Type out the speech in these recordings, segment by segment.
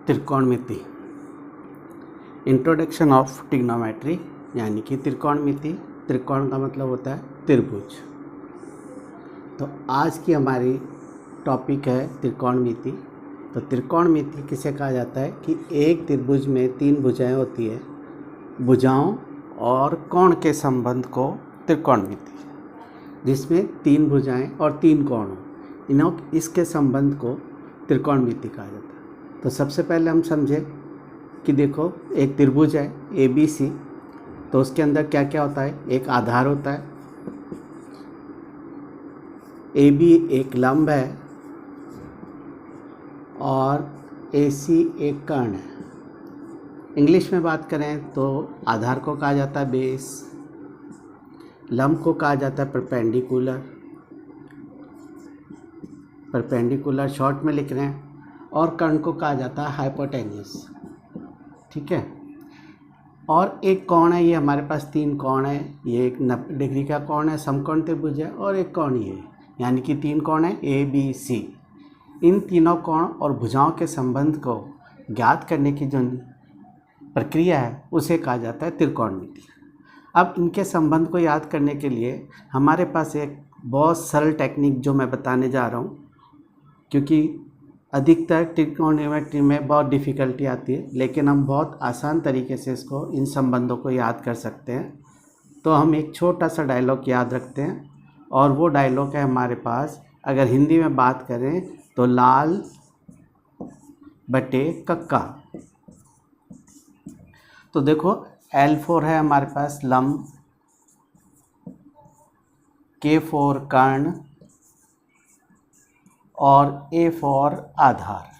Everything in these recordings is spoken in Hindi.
त्रिकोणमिति, इंट्रोडक्शन ऑफ ट्रिग्नोमेट्री, यानी कि त्रिकोणमिति। त्रिकोण का मतलब होता है त्रिभुज। तो आज की हमारी टॉपिक है त्रिकोणमिति। तो त्रिकोणमिति किसे कहा जाता है कि एक त्रिभुज में तीन भुजाएं होती है, भुजाओं और कोण के संबंध को त्रिकोणमिति, जिसमें तीन भुजाएं और तीन कोण हो, इसके संबंध को त्रिकोणमिति कहा जाता है। तो सबसे पहले हम समझें कि देखो एक त्रिभुज है ABC, तो उसके अंदर क्या क्या होता है। एक आधार होता है, AB एक लंब है और AC एक कर्ण है। इंग्लिश में बात करें तो आधार को कहा जाता है बेस, लंब को कहा जाता है परपेंडिकुलर शॉर्ट में लिख रहे हैं, और कर्ण को कहा जाता है हाइपोटेन्यूस। ठीक है। और एक कोण है, ये हमारे पास तीन कोण है। ये एक 90 डिग्री का कोण है, समकोण त्रिभुज है, और एक कोण ये, यानी कि तीन कोण है ABC। इन तीनों कोण और भुजाओं के संबंध को ज्ञात करने की जो प्रक्रिया है उसे कहा जाता है त्रिकोणमिति। अब इनके संबंध को याद करने के लिए हमारे पास एक बहुत सरल टेक्निक जो मैं बताने जा रहा हूँ, क्योंकि अधिकतर त्रिकोणमिति में बहुत डिफ़िकल्टी आती है, लेकिन हम बहुत आसान तरीके से इन संबंधों को याद कर सकते हैं। तो हम एक छोटा सा डायलॉग याद रखते हैं, और वो डायलॉग है हमारे पास, अगर हिंदी में बात करें तो लाल बटे कक्का। तो देखो L4 है हमारे पास लंब, K4 कर्ण और A4 आधार।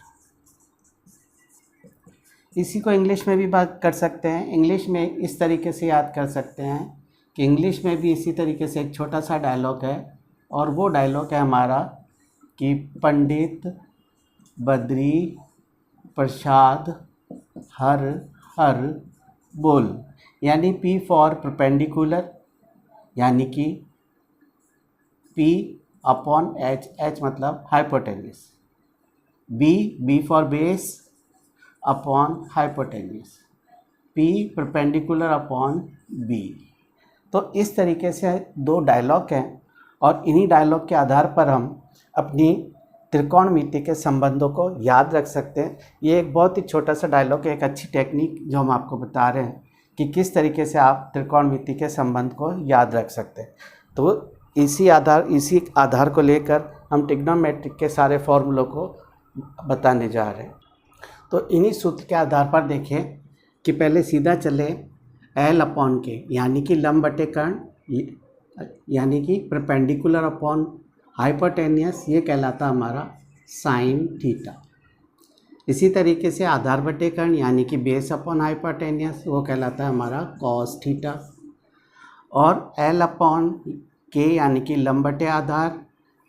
इसी को इंग्लिश में भी बात कर सकते हैं। इंग्लिश में इस तरीके से याद कर सकते हैं कि इंग्लिश में भी इसी तरीके से एक छोटा सा डायलॉग है, और वो डायलॉग है हमारा कि पंडित बद्री प्रसाद हर हर बोल, यानी P फॉर परपेंडिकुलर, यानी कि P अपॉन H मतलब hypotenuse, B for base upon hypotenuse, P perpendicular upon B। तो इस तरीके से दो डायलॉग हैं, और इन्हीं डायलॉग के आधार पर हम अपनी त्रिकोणमिति के संबंधों को याद रख सकते हैं। ये एक बहुत ही छोटा सा डायलॉग है, एक अच्छी टेक्निक जो हम आपको बता रहे हैं कि किस तरीके से आप त्रिकोणमिति के संबंध को याद रख सकते हैं। तो इसी आधार को लेकर हम ट्रिग्नोमेट्री के सारे फॉर्मूलों को बताने जा रहे हैं। तो इन्हीं सूत्र के आधार पर देखें कि पहले सीधा चले L अपॉन K, यानी कि लंब बटे कर्ण, यानी कि परपेंडिकुलर अपॉन हाइपोटेन्यूस, ये कहलाता हमारा साइन थीटा। इसी तरीके से आधार बटे कर्ण, यानी कि बेस अपॉन हाइपोटेन्यूस, वो कहलाता है हमारा कॉस थीटा। और L अपॉन K, यानी कि लंब बटे आधार,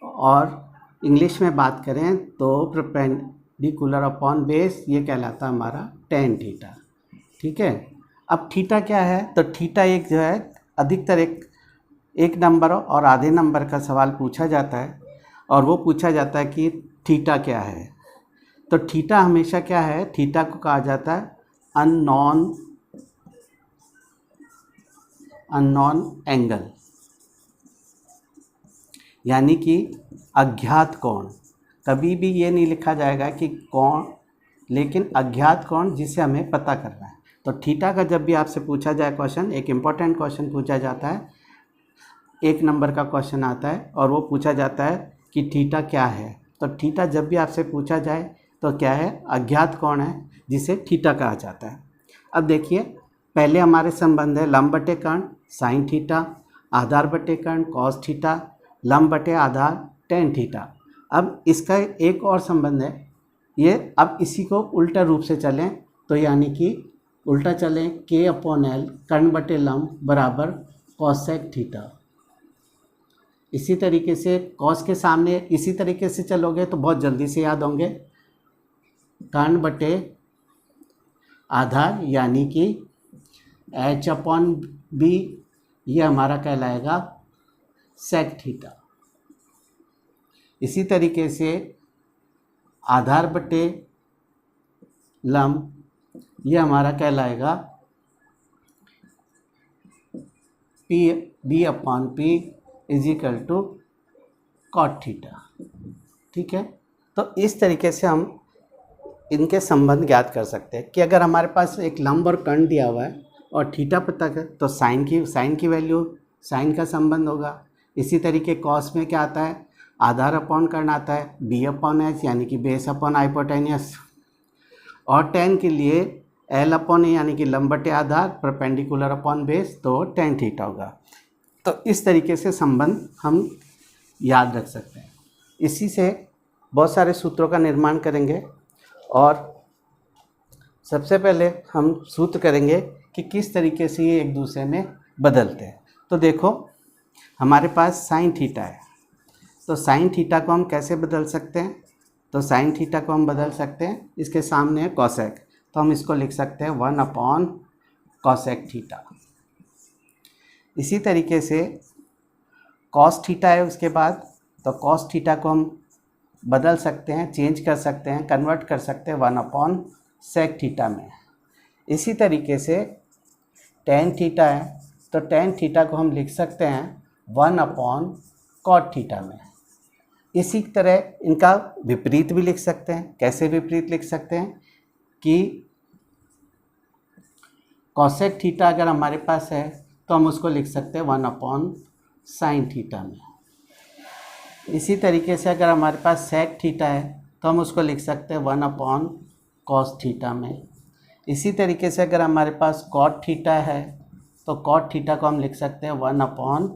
और इंग्लिश में बात करें तो परपेंडिकुलर अपॉन बेस, ये कहलाता है हमारा टेन थीटा। ठीक है। अब थीटा क्या है, तो थीटा एक जो है अधिकतर एक नंबर और आधे नंबर का सवाल पूछा जाता है, और वो पूछा जाता है कि थीटा क्या है। तो थीटा हमेशा क्या है, थीटा को कहा जाता है अननोन एंगल, यानी कि अज्ञात कोण। कभी भी ये नहीं लिखा जाएगा कि कोण, लेकिन अज्ञात कोण जिसे हमें पता करना है। तो थीटा का जब भी आपसे पूछा जाए क्वेश्चन, एक इम्पॉर्टेंट क्वेश्चन पूछा जाता है, एक नंबर का क्वेश्चन आता है, और वो पूछा जाता है कि थीटा क्या है। तो थीटा जब भी आपसे पूछा जाए तो क्या है, अज्ञात कोण है जिसे थीटा कहा जाता है। अब देखिए पहले हमारे संबंध है लंब बटे कर्ण साइन थीटा, आधार बटे कर्ण कॉस थीटा, लंब बटे आधार टेन थीटा। अब इसका एक और संबंध है ये, अब इसी को उल्टा रूप से चलें तो यानी कि उल्टा चलें, K अपॉन L कर्ण बटे लंब बराबर कॉसेक थीटा। इसी तरीके से कॉस के सामने इसी तरीके से चलोगे तो बहुत जल्दी से याद होंगे, कर्ण बटे आधार यानी कि H अपॉन B, ये हमारा कहलाएगा सेक थीटा। इसी तरीके से आधार बटे लम, ये हमारा कहलाएगा b upon p is equal to cot theta. ठीक है, तो इस तरीके से हम इनके संबंध ज्ञात कर सकते हैं कि अगर हमारे पास एक लंब और कर्ण दिया हुआ है और थीटा पता है तो साइन की वैल्यू साइन का संबंध होगा। इसी तरीके कॉस में क्या आता है, आधार अपॉन कर्ण आता है, बी अपॉन एच यानी कि बेस अपॉन हाइपोटेन्यूस, और टेन के लिए एल अपॉन ए यानी कि लंब बटे आधार, परपेंडिकुलर अपॉन बेस, तो टेन थीटा होगा। तो इस तरीके से संबंध हम याद रख सकते हैं। इसी से बहुत सारे सूत्रों का निर्माण करेंगे और सबसे पहले हम सूत्र करेंगे कि किस तरीके से ये एक दूसरे में बदलते हैं। तो देखो हमारे पास साइन थीटा है, तो साइन थीटा को हम कैसे बदल सकते हैं, तो साइन थीटा को हम बदल सकते हैं, इसके सामने है कॉसेक, तो हम इसको लिख सकते हैं 1 अपॉन कॉसेक थीटा। इसी तरीके से कॉस थीटा है उसके बाद, तो कॉस थीटा को हम बदल सकते हैं, चेंज कर सकते हैं, कन्वर्ट कर सकते हैं 1 अपॉन सेक थीटा में। इसी तरीके से टेन थीटा है, तो टेन थीटा को हम लिख सकते हैं 1 अपॉन कॉट थीटा में। इसी तरह इनका विपरीत भी लिख सकते हैं। कैसे विपरीत लिख सकते हैं कि कॉसेक थीटा अगर हमारे पास है तो हम उसको लिख सकते हैं 1 अपॉन साइन थीटा में। इसी तरीके से अगर हमारे पास सेक थीटा है तो हम उसको लिख सकते हैं 1 अपॉन कॉस थीटा में। इसी तरीके से अगर हमारे पास कॉट थीटा है तो कॉट थीटा को हम लिख सकते हैं 1 अपॉन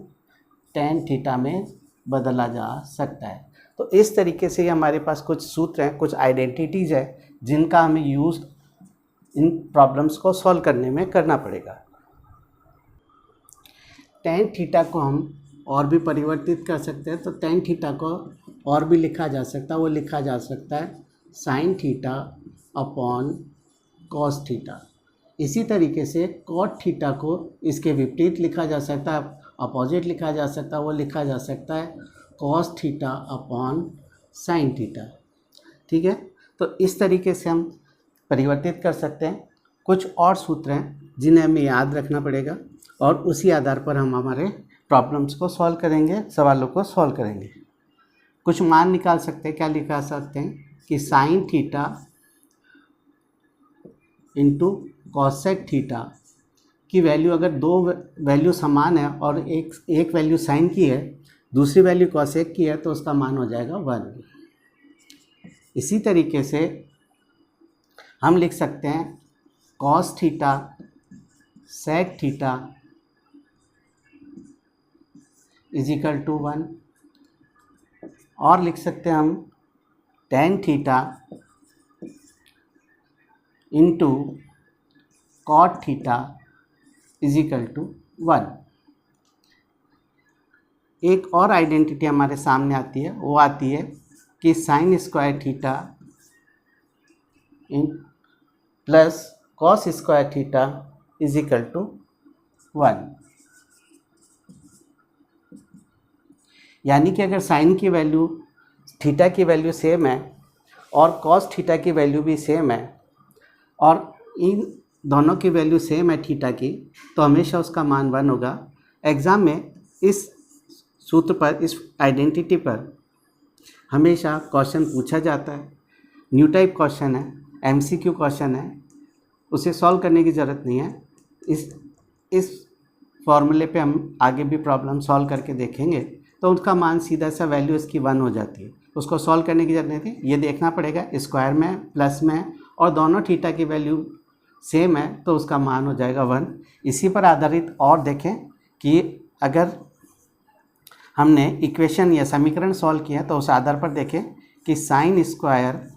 टेन थीटा में बदला जा सकता है। तो इस तरीके से हमारे पास कुछ सूत्र हैं, कुछ आइडेंटिटीज़ है जिनका हमें यूज़ इन प्रॉब्लम्स को सॉल्व करने में करना पड़ेगा। टेन थीटा को हम और भी परिवर्तित कर सकते हैं, तो टेन थीटा को और भी लिखा जा सकता है, वो लिखा जा सकता है sine theta upon cos theta. इसी तरीके से कॉट थीटा को इसके विपरीत लिखा जा सकता है, अपोजिट लिखा जा सकता है, वो लिखा जा सकता है cos theta upon sine theta. ठीक है, तो इस तरीके से हम परिवर्तित कर सकते हैं। कुछ और सूत्र हैं जिन्हें हमें याद रखना पड़ेगा और उसी आधार पर हम हमारे प्रॉब्लम्स को सॉल्व करेंगे, सवालों को सॉल्व करेंगे। कुछ मान निकाल सकते हैं, क्या निकाल सकते हैं कि sine theta into cosec theta की वैल्यू, अगर दो वैल्यू समान है और एक वैल्यू साइन की है, दूसरी वैल्यू कॉसेक की है, तो उसका मान हो जाएगा 1। इसी तरीके से हम लिख सकते हैं cos theta sec theta is equal to 1, और लिख सकते हैं हम tan theta into cot theta is equal to 1। एक और आइडेंटिटी हमारे सामने आती है, वो आती है कि sine square theta in plus cos square theta is equal to 1। यानी कि अगर साइन की वैल्यू थीटा की वैल्यू सेम है और कॉस थीटा की वैल्यू भी सेम है और इन दोनों की वैल्यू सेम है थीटा की, तो हमेशा उसका मान 1 होगा। एग्ज़ाम में इस सूत्र पर, इस आइडेंटिटी पर हमेशा क्वेश्चन पूछा जाता है। न्यू टाइप क्वेश्चन है, एमसीक्यू क्वेश्चन है, उसे सॉल्व करने की ज़रूरत नहीं है। इस फॉर्मूले पे हम आगे भी प्रॉब्लम सॉल्व करके देखेंगे, तो उसका मान सीधा सा वैल्यू इसकी 1 हो जाती है। उसको सॉल्व करने की जरूरत नहीं थी, ये देखना पड़ेगा स्क्वायर में प्लस में और दोनों थीटा की वैल्यू सेम है, तो उसका मान हो जाएगा 1। इसी पर आधारित और देखें कि अगर हमने इक्वेशन या समीकरण सॉल्व किया तो उस आधार पर देखें कि साइन स्क्वायर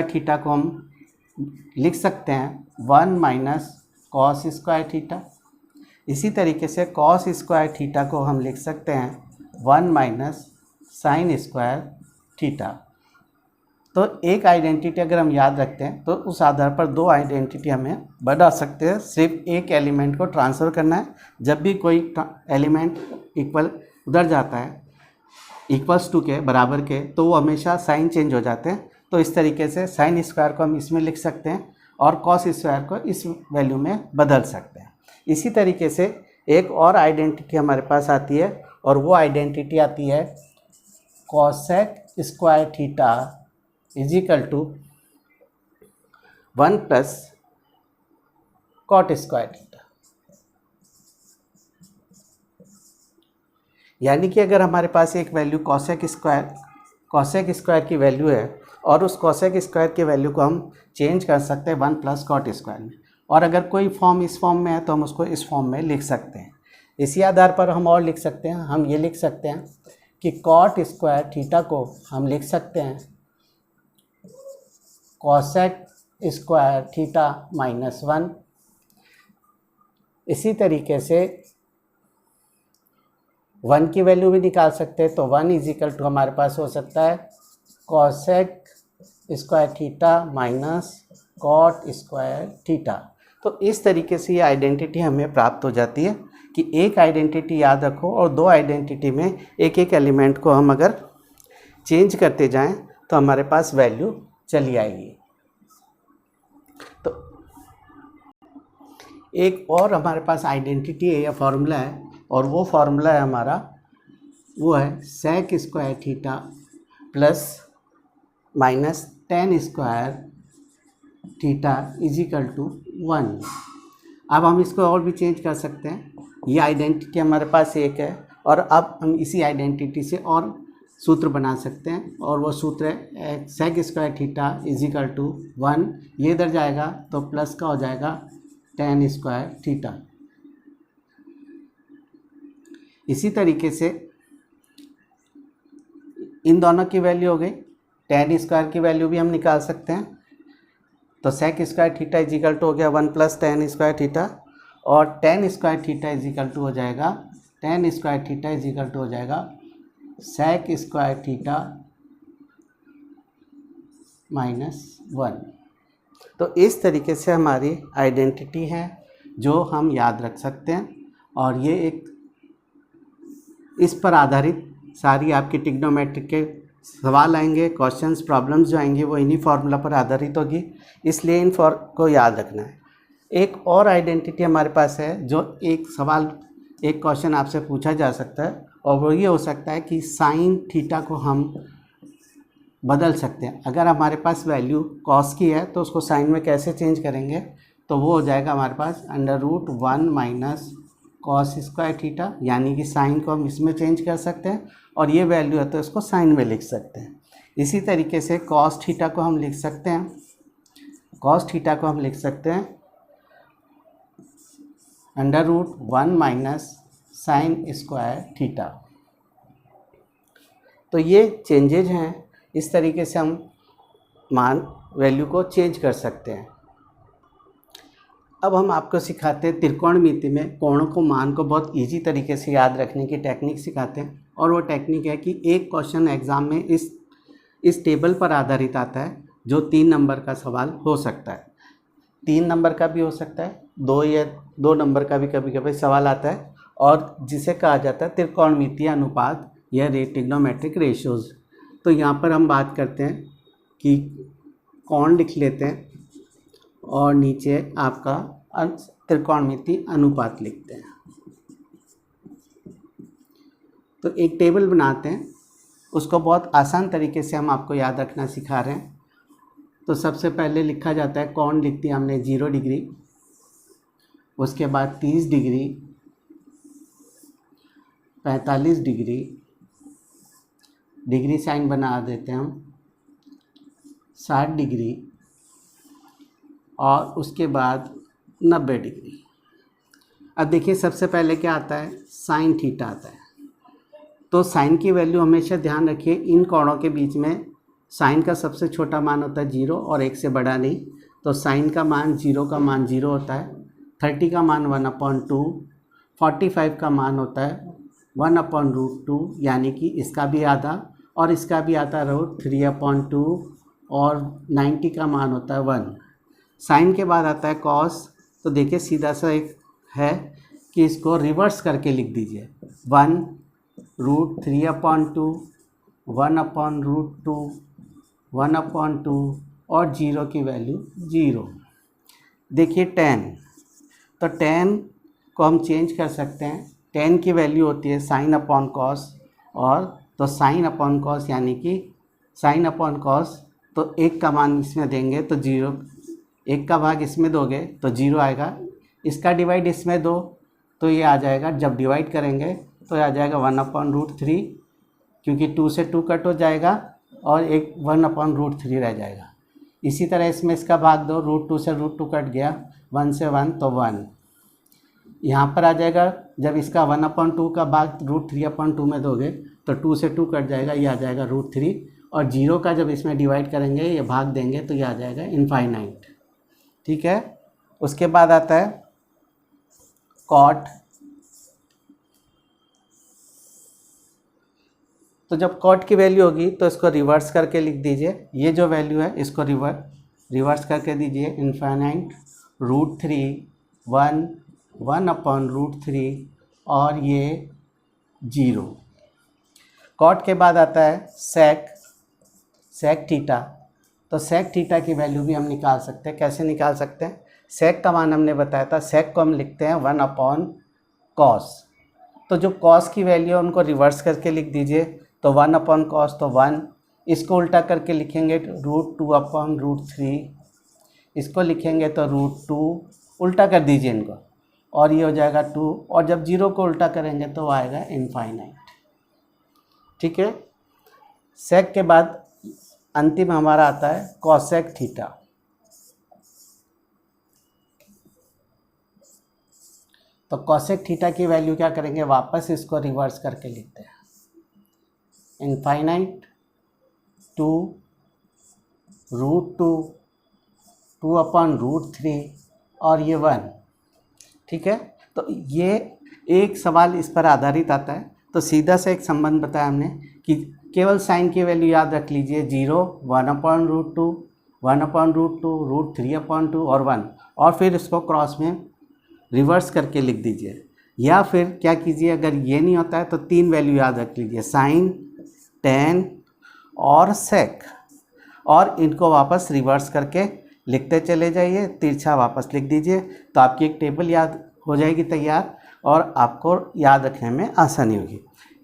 थीटा को हम लिख सकते हैं 1 माइनस कॉस स्क्वायर थीटा। इसी तरीके से कॉस स्क्वायर थीटा को हम लिख सकते हैं 1 माइनस साइन स्क्वायर थीटा। तो एक आइडेंटिटी अगर हम याद रखते हैं तो उस आधार पर दो आइडेंटिटी हमें बना सकते हैं। सिर्फ एक एलिमेंट को ट्रांसफ़र करना है, जब भी कोई एलिमेंट इक्वल उधर जाता है इक्वल्स टू के बराबर के, तो वो हमेशा साइन चेंज हो जाते हैं। तो इस तरीके से साइन स्क्वायर को हम इसमें लिख सकते हैं और कॉस स्क्वायर को इस वैल्यू में बदल सकते हैं। इसी तरीके से एक और आइडेंटिटी हमारे पास आती है और वो आइडेंटिटी आती है cosec square theta is equal to 1 plus cot square theta. यानी कि अगर हमारे पास एक वैल्यू कॉसेक स्क्वायर की वैल्यू है और उस कॉसेक स्क्वायर की वैल्यू को हम चेंज कर सकते हैं 1 प्लस कॉट स्क्वायर में, और अगर कोई फॉर्म इस फॉर्म में है तो हम उसको इस फॉर्म में लिख सकते हैं। इसी आधार पर हम और लिख सकते हैं, हम ये लिख सकते हैं कि कॉट स्क्वायर थीटा को हम लिख सकते हैं कॉसेक स्क्वायर थीटा माइनस 1। इसी तरीके से 1 की वैल्यू भी निकाल सकते हैं, तो 1 इज इक्वल टू हमारे पास हो सकता है cosec square theta minus cot square theta. तो इस तरीके से ये आइडेंटिटी हमें प्राप्त हो जाती है कि एक आइडेंटिटी याद रखो और दो आइडेंटिटी में एक एक एलिमेंट को हम अगर चेंज करते जाएं तो हमारे पास वैल्यू चली आएगी। तो एक और हमारे पास आइडेंटिटी है या फॉर्मूला है, और वो फॉर्मूला है हमारा, वो है sec square theta plus minus tan square theta is equal to 1। अब हम इसको और भी चेंज कर सकते हैं। ये आइडेंटिटी हमारे पास एक है और अब हम इसी आइडेंटिटी से और सूत्र बना सकते हैं, और वो सूत्र है sec square theta is equal to 1। ये इधर जाएगा तो प्लस का हो जाएगा टेन स्क्वायर थीटा। इसी तरीके से इन दोनों की वैल्यू हो गई, टेन स्क्वायर की वैल्यू भी हम निकाल सकते हैं। तो sec square theta is equal to हो गया 1 प्लस टेन स्क्वायर थीटा, और tan square theta is equal to हो जाएगा tan square theta is equal to हो जाएगा सेक स्क्वायर थीटा माइनस 1। तो इस तरीके से हमारी आइडेंटिटी है जो हम याद रख सकते हैं, और ये एक इस पर आधारित सारी आपकी ट्रिग्नोमेट्रिक के सवाल आएंगे, क्वेश्चंस प्रॉब्लम्स जो आएंगे वो इन्हीं फार्मूला पर आधारित होगी, इसलिए इन को याद रखना है। एक और आइडेंटिटी हमारे पास है जो एक सवाल एक क्वेश्चन आपसे पूछा जा सकता है, और वो ये हो सकता है कि साइन थीटा को हम बदल सकते हैं। अगर हमारे पास वैल्यू कॉस की है तो उसको साइन में कैसे चेंज करेंगे, तो वो हो जाएगा हमारे पास √1 माइनस कॉस स्क्वायर थीटा, यानी कि साइन को हम इसमें चेंज कर सकते हैं और ये वैल्यू है तो इसको साइन में लिख सकते हैं। इसी तरीके से कॉस थीटा को हम लिख सकते हैं, √1 माइनस साइन स्क्वायर थीटा। तो ये चेंजेज हैं, इस तरीके से हम मान वैल्यू को चेंज कर सकते हैं। अब हम आपको सिखाते हैं त्रिकोणमिति में कोणों को मान को बहुत इजी तरीके से याद रखने की टेक्निक सिखाते हैं, और वो टेक्निक है कि एक क्वेश्चन एग्ज़ाम में इस टेबल पर आधारित आता है जो 3 नंबर का सवाल हो सकता है। 3 नंबर का भी हो सकता है, 2 नंबर का भी कभी कभी सवाल आता है, और जिसे कहा जाता है त्रिकोणमितीय अनुपात या ट्रिग्नोमेट्रिक रेशियोज़। तो यहाँ पर हम बात करते हैं कि कोण लिख लेते हैं और नीचे आपका त्रिकोणमितीय अनुपात लिखते हैं। तो एक टेबल बनाते हैं, उसको बहुत आसान तरीके से हम आपको याद रखना सिखा रहे हैं। तो सबसे पहले लिखा जाता है, कोण लिख दिया हमने 0 डिग्री, उसके बाद 30 डिग्री, 45 डिग्री, डिग्री साइन बना देते हैं हम 60 डिग्री, और उसके बाद 90 डिग्री। अब देखिए सबसे पहले क्या आता है, साइन थीटा आता है। तो साइन की वैल्यू हमेशा ध्यान रखिए, इन कोणों के बीच में साइन का सबसे छोटा मान होता है 0 और 1 से बड़ा नहीं। तो साइन का मान 0 का मान 0 होता है, 30 का मान 1/2, 45 का मान होता है 1/√2, यानी कि इसका भी आधा और इसका भी आधा √3/2, और 90 का मान होता है 1। साइन के बाद आता है कॉस। तो देखिए सीधा सा एक है कि इसको रिवर्स करके लिख दीजिए, 1√3/2, 1/√2, 1/2 और 0 की वैल्यू 0। देखिए 10, तो 10 को हम चेंज कर सकते हैं। 10 की वैल्यू होती है साइन अपॉन कॉस, और तो साइन अपॉन कॉस यानी कि साइन अपॉन कॉस, तो 1 का मान इसमें देंगे तो 0, 1 का भाग इसमें दोगे तो 0 आएगा। इसका डिवाइड इसमें दो तो ये आ जाएगा, जब डिवाइड करेंगे तो ये आ जाएगा 1/√3, क्योंकि 2 से 2 कट हो जाएगा और एक 1/√3 रह जाएगा। इसी तरह इसमें इसका भाग दो, √2 से √2 कट गया, 1 से 1 तो 1 यहाँ पर आ जाएगा। जब इसका 1/2 का भाग √3/2 में दोगे तो 2 से 2 कट जाएगा, ये आ जाएगा √3, और 0 का जब इसमें डिवाइड करेंगे ये भाग देंगे तो ये आ जाएगा इनफाइनाइट। ठीक है। उसके बाद आता है कॉट। तो जब कॉट की वैल्यू होगी तो इसको रिवर्स करके लिख दीजिए। ये जो वैल्यू है इसको रिवर्स करके दीजिए, इनफाइनाइट √3 1 1/√3 और ये 0। कॉट के बाद आता है सेक थीटा। तो सेक थीटा की वैल्यू भी हम निकाल सकते हैं। कैसे निकाल सकते हैं? सेक का मान हमने बताया था, सेक को हम लिखते हैं 1/cos। तो जो कॉस की वैल्यू है उनको रिवर्स करके लिख दीजिए, तो 1/cos तो 1, इसको उल्टा करके लिखेंगे √2/√3, इसको लिखेंगे तो √2, उल्टा कर दीजिए इनको और ये हो जाएगा 2, और जब 0 को उल्टा करेंगे तो आएगा इनफाइनाइट। ठीक है। सेक के बाद अंतिम हमारा आता है कॉसेक थीटा। तो कॉसेक थीटा की वैल्यू क्या करेंगे, वापस इसको रिवर्स करके लिखते हैं, इनफाइनाइट 2 √2 2/√3 और ये 1। ठीक है। तो ये एक सवाल इस पर आधारित आता है। तो सीधा से एक संबंध बताया हमने कि केवल साइन की वैल्यू याद रख लीजिए, 0 1/√2 1/√2 √3/2 और 1, और फिर इसको क्रॉस में रिवर्स करके लिख दीजिए। या फिर क्या कीजिए, अगर ये नहीं होता है तो 3 वैल्यू याद रख लीजिए, साइन, टेन और सेक, और इनको वापस रिवर्स करके लिखते चले जाइए, तिरछा वापस लिख दीजिए, तो आपकी एक टेबल याद हो जाएगी तैयार और आपको याद रखने में आसानी होगी।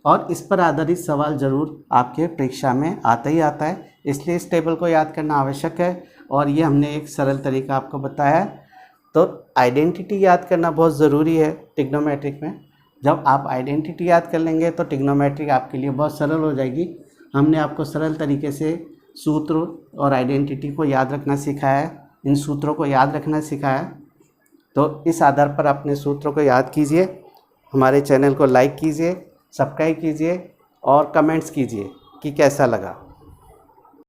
और इस पर आधारित सवाल ज़रूर आपके परीक्षा में आता ही आता है, इसलिए इस टेबल को याद करना आवश्यक है। और ये हमने एक सरल तरीका आपको बताया है। तो आइडेंटिटी याद करना बहुत ज़रूरी है ट्रिग्नोमेट्रिक में। जब आप आइडेंटिटी याद कर लेंगे तो ट्रिग्नोमेट्रिक आपके लिए बहुत सरल हो जाएगी। हमने आपको सरल तरीके से सूत्र और आइडेंटिटी को याद रखना सिखाया है, इन सूत्रों को याद रखना सिखाया। तो इस आधार पर अपने सूत्रों को याद कीजिए, हमारे चैनल को लाइक कीजिए, सब्सक्राइब कीजिए और कमेंट्स कीजिए कि कैसा लगा।